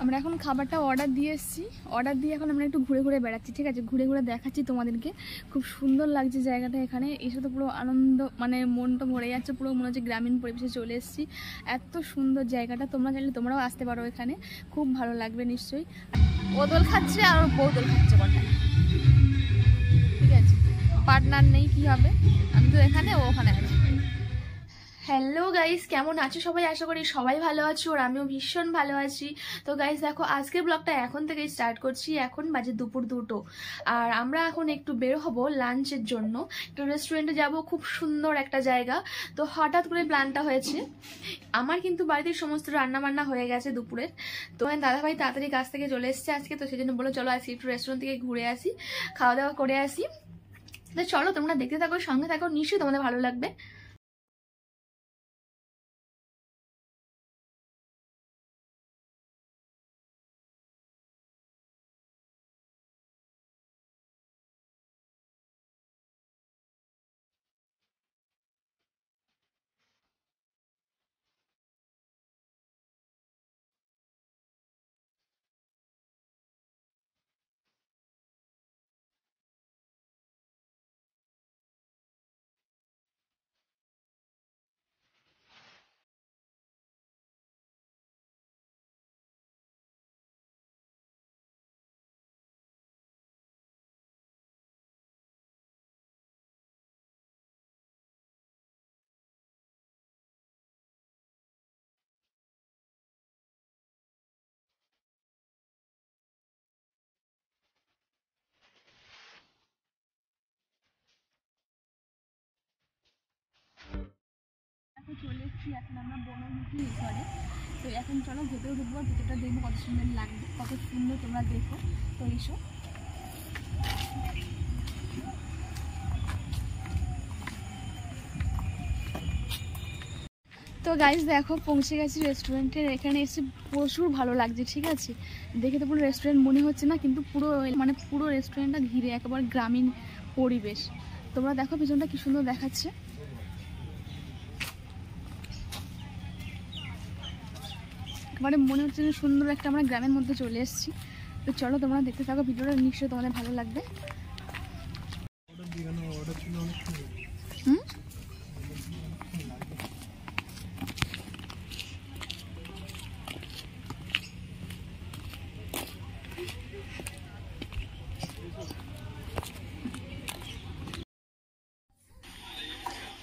আমরা এখন খাবারটা অর্ডার দিয়ে এসেছি, অর্ডার দিয়ে এখন আমরা একটু ঘুরে ঘুরে বেড়াচ্ছি, ঠিক আছে? ঘুরে ঘুরে দেখাচ্ছি তোমাদেরকে। খুব সুন্দর লাগছে জায়গাটা, এখানে এসে তো পুরো আনন্দ, মানে মনটা ভরে যাচ্ছে, পুরো মনে হচ্ছে গ্রামীণ পরিবেশে চলে এসেছি। এত সুন্দর জায়গাটা, তোমরা চাইলে তোমরাও আসতে পারো এখানে, খুব ভালো লাগবে নিশ্চয়ই। ও দোল খাচ্ছে আর বউ দোল খাচ্ছে কটা, ঠিক আছে? পার্টনার নেই, কি হবে? আমি তো এখানে, ও ওখানে আছে। হ্যালো গাইস, কেমন আছো সবাই? আশা করি সবাই ভালো আছো, আর আমিও ভীষণ ভালো আছি। তো গাইস দেখো, আজকের ব্লগটা এখন থেকে স্টার্ট করছি। এখন বাজে দুপুর 2টো, আর আমরা এখন একটু বের হব লাঞ্চের জন্য। একটা রেস্টুরেন্টে যাব, খুব সুন্দর একটা জায়গা। তো হঠাৎ করে প্ল্যানটা হয়েছে। আমার কিন্তু বাড়িতে সমস্ত রান্না বান্না হয়ে গেছে দুপুরের। তো দাদাভাই তাড়াতাড়ি কাছ থেকে চলে এসেছে আজকে, তো সেই জন্য বলো চলো আজকে একটু রেস্টুরেন্ট থেকে ঘুরে আসি, খাওয়া দাওয়া করে আসি। তো চলো তোমরা দেখতে থাকো, সঙ্গে থাকো, নিশ্চয়ই তোমাদের ভালো লাগবে। চলে এসেছি এখন আমরা বনমুখী রিসর্টে। তো এখন চলো ভেতরে ঢুকবো, ভেতরটা দেখবো কত সুন্দর লাগবে, কত সুন্দর তোমরা দেখো। তো এসো। তো গাইস দেখো, পৌঁছে গেছি রেস্টুরেন্টের। এখানে এসে প্রচুর ভালো লাগছে, ঠিক আছে? দেখে তো পুরো রেস্টুরেন্ট মনে হচ্ছে না, কিন্তু পুরো মানে পুরো রেস্টুরেন্টটা ঘিরে একেবারে গ্রামীণ পরিবেশ। তোমরা দেখো পিছনটা কি সুন্দর দেখাচ্ছে। একেবারে মনে হচ্ছে যে সুন্দর একটা আমরা গ্রামের মধ্যে চলে এসেছি। তো চলো তোমরা দেখতে থাকো, ভিডিওটা নিশ্চয়ই তোমাদের ভালো লাগবে।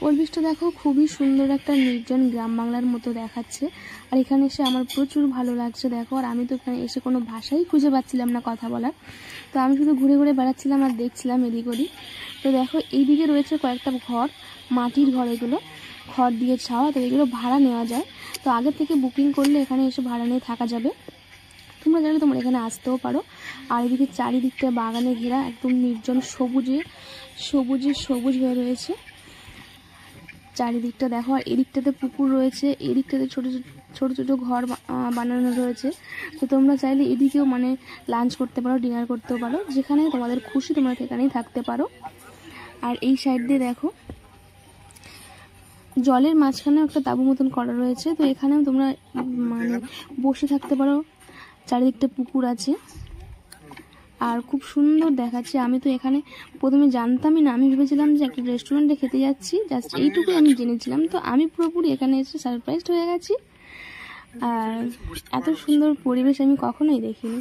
পরিবেশটা দেখো, খুবই সুন্দর একটা নির্জন গ্রাম বাংলার মতো দেখাচ্ছে। আর এখানে এসে আমার প্রচুর ভালো লাগছে দেখো। আর আমি তো এখানে এসে কোনো ভাষাই খুঁজে পাচ্ছিলাম না কথা বলার। তো আমি শুধু ঘুরে ঘুরে বেড়াচ্ছিলাম আর দেখছিলাম এদিক ওদিক। তো দেখো এইদিকে রয়েছে কয়েকটা ঘর, মাটির ঘর, এগুলো খড় দিয়ে ছাওয়া। তো এগুলো ভাড়া নেওয়া যায়। তো আগে থেকে বুকিং করলে এখানে এসে ভাড়া নিয়ে থাকা যাবে। তোমরা জানো, তোমরা এখানে আসতেও পারো। আর এদিকে চারিদিকটা বাগানে ঘেরা, একদম নির্জন, সবুজে সবুজে সবুজ হয়ে রয়েছে চারিদিকটা দেখো। আর এদিকটাতে পুকুর রয়েছে, এদিকটাতে ছোট ছোট ছোট ঘর বানানো রয়েছে। তো তোমরা চাইলে এদিকেও মানে লাঞ্চ করতে পারো, ডিনার করতেও পারো, যেখানে তোমাদের খুশি তোমরা সেখানেই থাকতে পারো। আর এই সাইড দিয়ে দেখো জলের মাঝখানেও একটা তাঁবু মতন করা রয়েছে। তো এখানেও তোমরা মানে বসে থাকতে পারো, চারিদিকটা পুকুর আছে আর খুব সুন্দর দেখাচ্ছে। আমি তো এখানে প্রথমে জানতামই না, আমি ভেবেছিলাম যে একটা রেস্টুরেন্টে খেতে যাচ্ছি, জাস্ট এইটুকুই আমি জেনেছিলাম। তো আমি পুরোপুরি এখানে এসে সারপ্রাইজড হয়ে গেছি। আর এত সুন্দর পরিবেশ আমি কখনোই দেখিনি।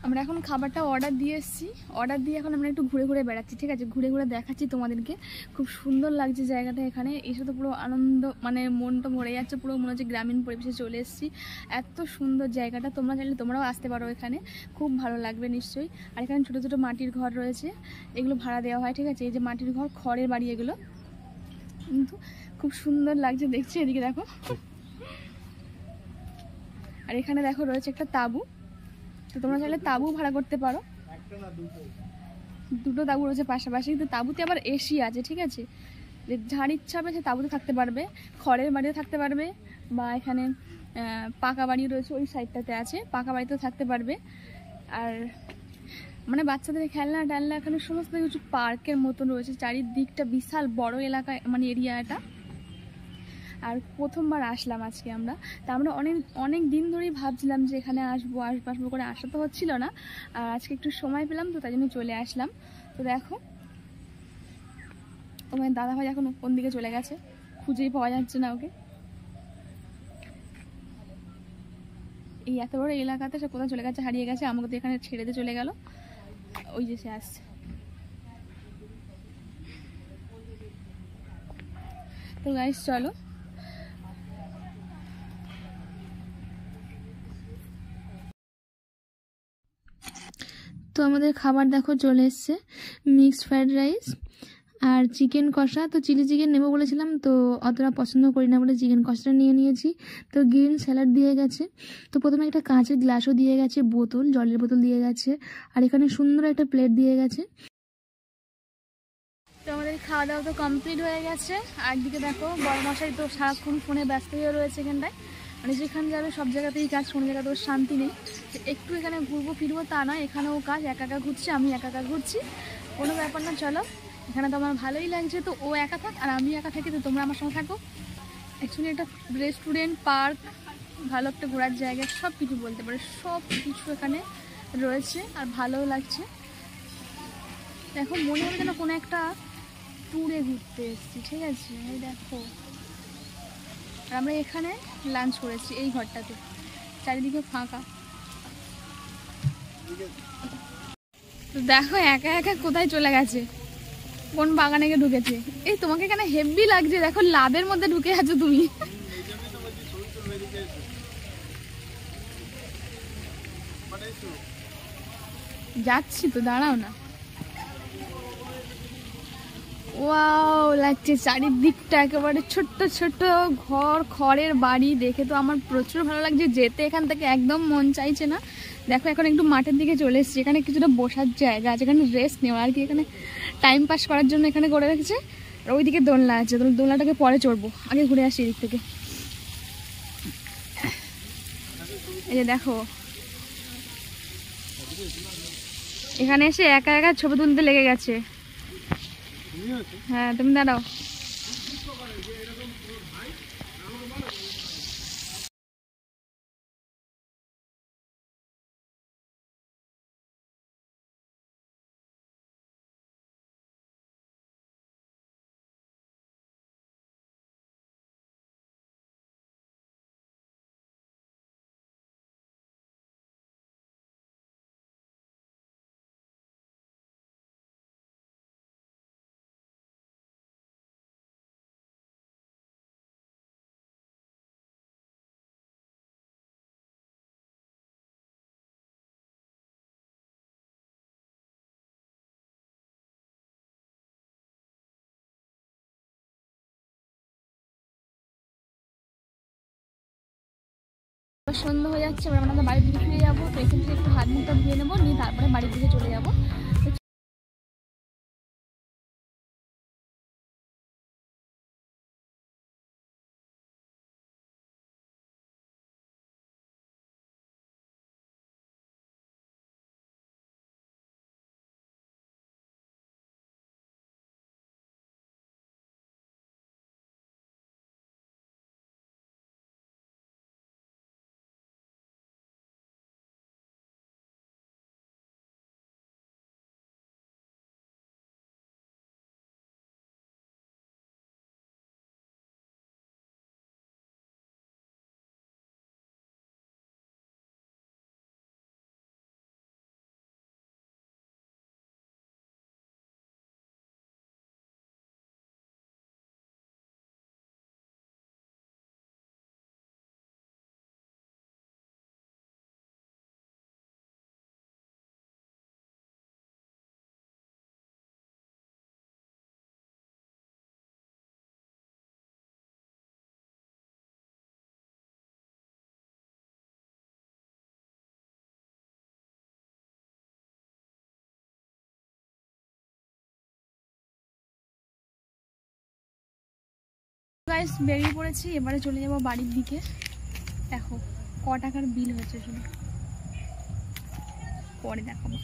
আমরা এখন খাবারটা অর্ডার দিয়ে এসেছি। অর্ডার দিয়ে এখন আমরা একটু ঘুরে ঘুরে বেড়াচ্ছি, ঠিক আছে? ঘুরে ঘুরে দেখাচ্ছি তোমাদেরকে। খুব সুন্দর লাগছে জায়গাটা। এখানে এসে তো পুরো আনন্দ, মানে মনটা ভরে যাচ্ছে, পুরো মনে হচ্ছে গ্রামীণ পরিবেশে চলে এসেছি। এত সুন্দর জায়গাটা, তোমরা চাইলে তোমরাও আসতে পারো এখানে, খুব ভালো লাগবে নিশ্চয়ই। আর এখানে ছোটো ছোটো মাটির ঘর রয়েছে, এগুলো ভাড়া দেওয়া হয়, ঠিক আছে? এই যে মাটির ঘর, খড়ের বাড়ি এগুলো, কিন্তু খুব সুন্দর লাগছে দেখছি। এদিকে দেখো, আর এখানে দেখো রয়েছে একটা তাঁবু, তো তোমরা চাইলে তাঁবু ভাড়া করতে পারো। দুটো তাঁবু রয়েছে পাশাপাশি, কিন্তু তাঁবুতে আবার এসি আছে, ঠিক আছে? যে যার ইচ্ছা হবে সে তাঁবুতে থাকতে পারবে, খড়ের বাড়িতে থাকতে পারবে, বা এখানে পাকা বাড়ি রয়েছে ওই সাইডটাতে আছে, পাকা বাড়িতেও থাকতে পারবে। আর মানে বাচ্চাদের খেলনা টেলনা এখানে সমস্ত কিছু পার্কের মতন রয়েছে, চারিদিকটা বিশাল বড় এলাকা, মানে এরিয়াটা। আর প্রথমবার আসলাম আজকে আমরা, তা আমরা অনেক দিন ধরেই ভাবছিলাম যে এখানে আসবো আসবো আসবো করে, আসা তো হচ্ছিল না। আর আজকে একটু সময় পেলাম, তো তাই জন্য চলে আসলাম। তো দেখো তোমার দাদাভাই এখন কোন দিকে চলে গেছে, খুঁজেই পাওয়া যাচ্ছে না ওকে। এই এত বড় এলাকাতে সে কোথায় চলে গেছে, হারিয়ে গেছে, আমাকে তো এখানে ছেড়ে দিয়ে চলে গেল। ওই যে সে আসছে। তো গাইস চলো, তো আমাদের খাবার দেখো চলে এসছে, মিক্সড ফ্রাইড রাইস আর চিকেন কষা। তো চিলি চিকেন নেবো বলেছিলাম, তো অতটা পছন্দ করি না বলে চিকেন কষাটা নিয়ে নিয়েছি। তো গ্রিন স্যালাড দিয়ে গেছে, তো প্রথমে একটা কাঁচের গ্লাসও দিয়ে গেছে, বোতল, জলের বোতল দিয়ে গেছে, আর এখানে সুন্দর একটা প্লেট দিয়ে গেছে। তো আমাদের খাওয়া দাওয়া তো কমপ্লিট হয়ে গেছে। আর দিকে দেখো বড় মশাই তো সারাক্ষণ ফোনে ব্যস্ত হয়ে রয়েছে এখানটায়, মানে যেখানে যাবে সব জায়গাতেই কাজ, কোনো জায়গাতে ওর শান্তি নেই। একটু এখানে ঘুরবো ফিরবো তা নয়, এখানেও কাজ, একা একা ঘুরছি, আমি একা একা ঘুরছি, কোনো ব্যাপার না। চলো, এখানে তো আমার ভালোই লাগছে, তো ও একা থাক আর আমি একা থাকি, তো তোমরা আমার সঙ্গে থাকো। অ্যাকচুয়ালি একটা রেস্টুরেন্ট, পার্ক, ভালো একটা ঘোরার জায়গা, সব কিছু বলতে পারে, সব কিছু এখানে রয়েছে, আর ভালোও লাগছে। দেখো মনে হবে যেন কোনো একটা ট্যুরে ঘুরতে এসেছি, ঠিক আছে? এই দেখো, আর আমরা এখানে লাঞ্চ করেছি এই ঘরটাতে, চারিদিকে ফাঁকা। দেখো একা একা কোথায় চলে গেছে, কোন বাগানে গিয়ে ঢুকেছে। এই তোমাকে এখানে হেভি লাগছে, দেখো লাভের মধ্যে ঢুকে আছো তুমি। যাচ্ছি তো, দাঁড়াও না। ওয়াও লাগছে চারিদিকটা, একেবারে ছোট্ট ছোট্ট ঘর, খড়ের বাড়ি, দেখে তো আমার প্রচুর ভালো লাগছে, যেতে এখান থেকে একদম মন চাইছে না। দেখো এখন একটু মাঠের দিকে চলে এসেছি, এখানে কিছুটা বসার জায়গা আছে, এখানে রেস্ট নেওয়া আর কি, এখানে টাইম পাস করার জন্য এখানে করে রেখেছে। আর ওইদিকে দোলনা আছে, দোলনাটাকে পরে চড়বো, আগে ঘুরে আসি এদিক থেকে। এই যে দেখো, এখানে এসে একা একা ছবি তুলতে লেগে গেছে। হ্যাঁ তুমি দাঁড়াও। সন্ধ্যা হয়ে যাচ্ছে, এবার আমরা বাড়ির দিকে ফিরে যাবো, তো এখান থেকে একটু হাত মুখটা ধুয়ে নেবো, নিয়ে তারপরে বাড়ির দিকে চলে যাবো। গাইস বেরিয়ে পড়েছি, এবারে চলে যাব বাড়ির দিকে। দেখো ক টাকার বিল হয়েছে শুধু, পরে দেখাবো।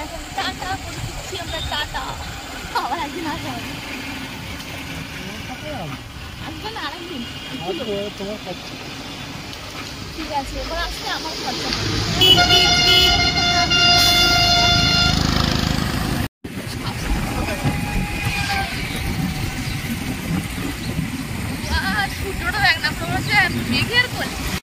এখন টাটা করে দিচ্ছি আমরা, টাটা। আবার একদিন আসা হবে, আসবে না আরেকদিন। ঠিক আছে, এবার আসলে আমার খরচা সূর্যটা দেখ না, মেঘের কোলে।